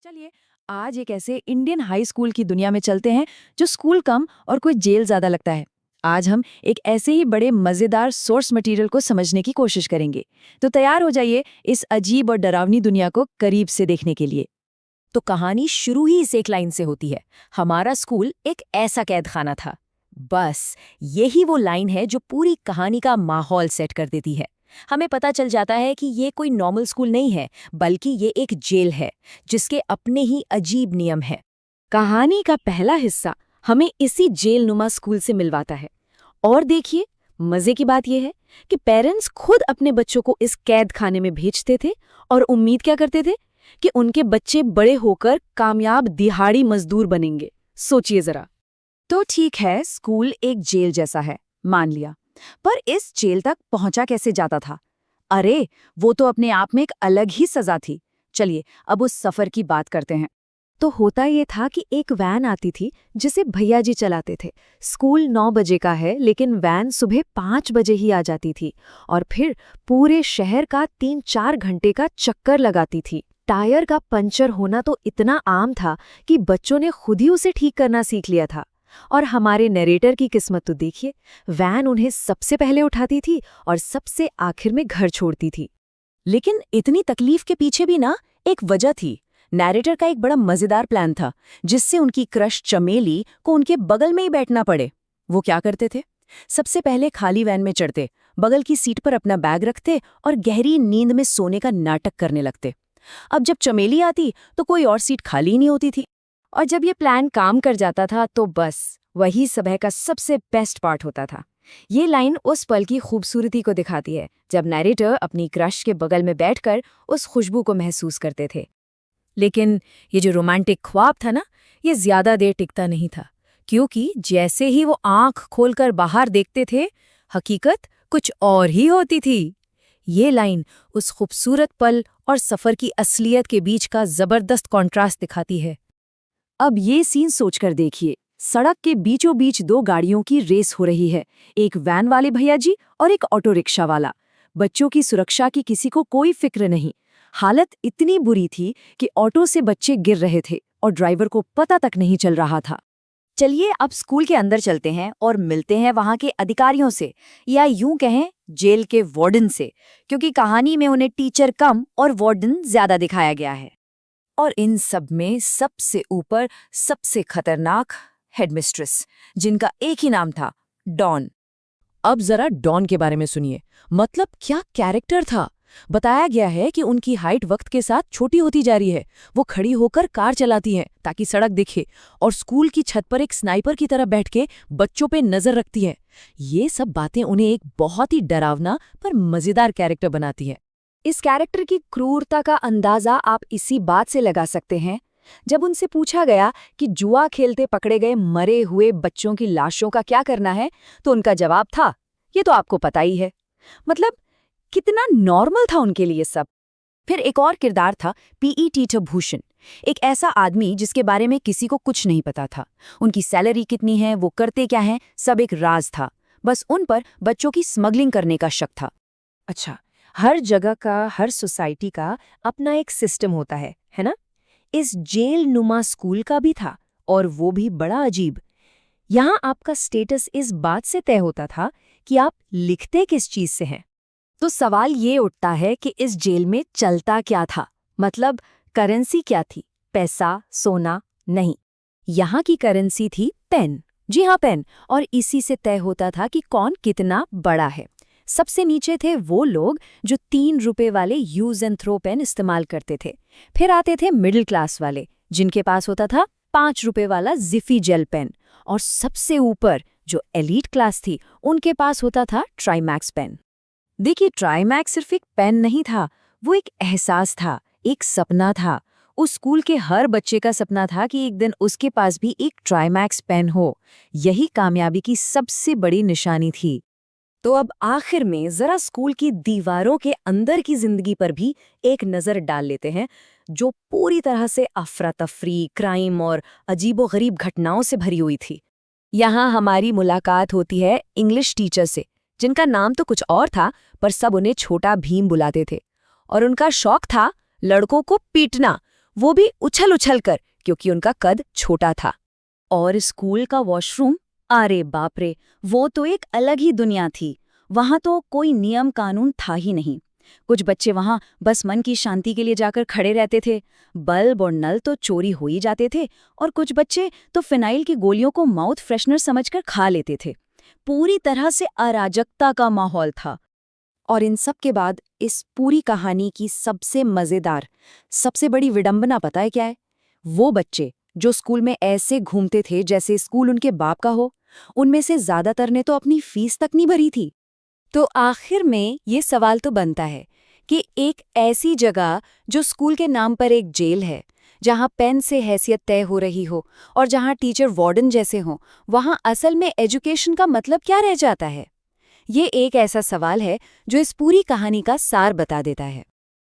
चलिए आज एक ऐसे इंडियन हाई स्कूल की दुनिया में चलते हैं जो स्कूल कम और कोई जेल ज्यादा लगता है। आज हम एक ऐसे ही बड़े मजेदार सोर्स मटेरियल को समझने की कोशिश करेंगे। तो तैयार हो जाइए इस अजीब और डरावनी दुनिया को करीब से देखने के लिए। तो कहानी शुरू ही इस एक लाइन से होती है। हमारा स्कूल एक ऐसा कैद खाना था। बस यही वो लाइन है जो पूरी कहानी का माहौल सेट कर देती है। हमें पता चल जाता है कि ये कोई नॉर्मल स्कूल नहीं है, बल्कि ये एक जेल है जिसके अपने ही अजीब नियम हैं। कहानी का पहला हिस्सा हमें इसी जेल नुमा स्कूल से मिलवाता है। और देखिए, मजे की बात यह है कि पेरेंट्स खुद अपने बच्चों को इस कैद खाने में भेजते थे और उम्मीद क्या करते थे कि उनके बच्चे बड़े होकर कामयाब दिहाड़ी मजदूर बनेंगे। सोचिए जरा। तो ठीक है, स्कूल एक जेल जैसा है, मान लिया। पर इस जेल तक पहुंचा कैसे जाता था? अरे, वो तो अपने आप में एक अलग ही सजा थी। चलिए अब उस सफर की बात करते हैं। तो होता ये था कि एक वैन आती थी जिसे भैया जी चलाते थे। स्कूल 9 बजे का है, लेकिन वैन सुबह 5 बजे ही आ जाती थी और फिर पूरे शहर का 3-4 घंटे का चक्कर लगाती थी। टायर का पंचर होना तो इतना आम था कि बच्चों ने खुद ही उसे ठीक करना सीख लिया था। और हमारे नरेटर की किस्मत तो देखिए, वैन उन्हें सबसे पहले उठाती थी और सबसे आखिर में घर छोड़ती थी। लेकिन इतनी तकलीफ के पीछे भी ना एक वजह थी। नैरेटर का एक बड़ा मजेदार प्लान था जिससे उनकी क्रश चमेली को उनके बगल में ही बैठना पड़े। वो क्या करते थे? सबसे पहले खाली वैन में चढ़ते, बगल की सीट पर अपना बैग रखते और गहरी नींद में सोने का नाटक करने लगते। अब जब चमेली आती तो कोई और सीट खाली ही नहीं होती थी। और जब ये प्लान काम कर जाता था तो बस वही सुबह का सबसे बेस्ट पार्ट होता था। ये लाइन उस पल की खूबसूरती को दिखाती है जब नैरेटर अपनी क्रश के बगल में बैठकर उस खुशबू को महसूस करते थे। लेकिन ये जो रोमांटिक ख्वाब था ना, ये ज्यादा देर टिकता नहीं था, क्योंकि जैसे ही वो आंख खोलकर बाहर देखते थे, हकीकत कुछ और ही होती थी। ये लाइन उस खूबसूरत पल और सफर की असलियत के बीच का जबरदस्त कॉन्ट्रास्ट दिखाती है। अब ये सीन सोचकर देखिए, सड़क के बीचों बीच 2 गाड़ियों की रेस हो रही है, एक वैन वाले भैया जी और एक ऑटो रिक्शा वाला। बच्चों की सुरक्षा की किसी को कोई फिक्र नहीं। हालत इतनी बुरी थी कि ऑटो से बच्चे गिर रहे थे और ड्राइवर को पता तक नहीं चल रहा था। चलिए अब स्कूल के अंदर चलते हैं और मिलते हैं वहां के अधिकारियों से, या यूं कहें जेल के वार्डन से, क्योंकि कहानी में उन्हें टीचर कम और वार्डन ज्यादा दिखाया गया है। और इन सब में सबसे ऊपर सबसे खतरनाक हेडमिस्ट्रेस, जिनका एक ही नाम था, डॉन। अब जरा डॉन के बारे में सुनिए। मतलब क्या कैरेक्टर था। बताया गया है कि उनकी हाइट वक्त के साथ छोटी होती जा रही है। वो खड़ी होकर कार चलाती हैं ताकि सड़क दिखे, और स्कूल की छत पर एक स्नाइपर की तरह बैठ के बच्चों पे नजर रखती हैं। ये सब बातें उन्हें एक बहुत ही डरावना पर मजेदार कैरेक्टर बनाती हैं। इस कैरेक्टर की क्रूरता का अंदाजा आप इसी बात से लगा सकते हैं। जब उनसे पूछा गया कि जुआ खेलते पकड़े गए मरे हुए बच्चों की लाशों का क्या करना है, तो उनका जवाब था, ये तो आपको पता ही है। मतलब कितना नॉर्मल था उनके लिए सब। फिर एक और किरदार था पीई टीचर भूषण, एक ऐसा आदमी जिसके बारे में किसी को कुछ नहीं पता था। उनकी सैलरी कितनी है, वो करते क्या हैं, सब एक राज था। बस उन पर बच्चों की स्मगलिंग करने का शक था। अच्छा, हर जगह का, हर सोसाइटी का अपना एक सिस्टम होता है ना? इस जेल नुमा स्कूल का भी था, और वो भी बड़ा अजीब। यहाँ आपका स्टेटस इस बात से तय होता था कि आप लिखते किस चीज से हैं। तो सवाल ये उठता है कि इस जेल में चलता क्या था? मतलब करेंसी क्या थी? पैसा, सोना? नहीं, यहाँ की करेंसी थी पेन। जी हाँ, पेन। और इसी से तय होता था कि कौन कितना बड़ा है। सबसे नीचे थे वो लोग जो 3 रुपए वाले यूज एंड थ्रो पेन इस्तेमाल करते थे। फिर आते थे मिडिल क्लास वाले, जिनके पास होता था 5 रुपए वाला जिफी जेल पेन। और सबसे ऊपर जो एलीट क्लास थी, उनके पास होता था ट्राईमैक्स पेन। देखिए, ट्राईमैक्स सिर्फ एक पेन नहीं था, वो एक एहसास था, एक सपना था। उस स्कूल के हर बच्चे का सपना था कि एक दिन उसके पास भी एक ट्राईमैक्स पेन हो। यही कामयाबी की सबसे बड़ी निशानी थी। तो अब आखिर में जरा स्कूल की दीवारों के अंदर की जिंदगी पर भी एक नजर डाल लेते हैं, जो पूरी तरह से अफरा तफरी, क्राइम और अजीबोगरीब घटनाओं से भरी हुई थी। यहाँ हमारी मुलाकात होती है इंग्लिश टीचर से, जिनका नाम तो कुछ और था, पर सब उन्हें छोटा भीम बुलाते थे। और उनका शौक था लड़कों को पीटना। वो भी उछल उछल कर, क्योंकि उनका कद छोटा था। और स्कूल का वॉशरूम, अरे बाप रे, वो तो एक अलग ही दुनिया थी। वहां तो कोई नियम कानून था ही नहीं। कुछ बच्चे वहां बस मन की शांति के लिए जाकर खड़े रहते थे। बल्ब और नल तो चोरी हो ही जाते थे, और कुछ बच्चे तो फिनाइल की गोलियों को माउथ फ्रेशनर समझकर खा लेते थे। पूरी तरह से अराजकता का माहौल था। और इन सब के बाद इस पूरी कहानी की सबसे मजेदार, सबसे बड़ी विडंबना पता है क्या है? वो बच्चे जो स्कूल में ऐसे घूमते थे जैसे स्कूल उनके बाप का हो, उनमें से ज्यादातर ने तो अपनी फीस तक नहीं भरी थी। तो आखिर में ये सवाल तो बनता है कि एक ऐसी जगह जो स्कूल के नाम पर एक जेल है, जहां पेन से हैसियत तय हो रही हो और जहां टीचर वार्डन जैसे हों, वहां असल में एजुकेशन का मतलब क्या रह जाता है? ये एक ऐसा सवाल है जो इस पूरी कहानी का सार बता देता है।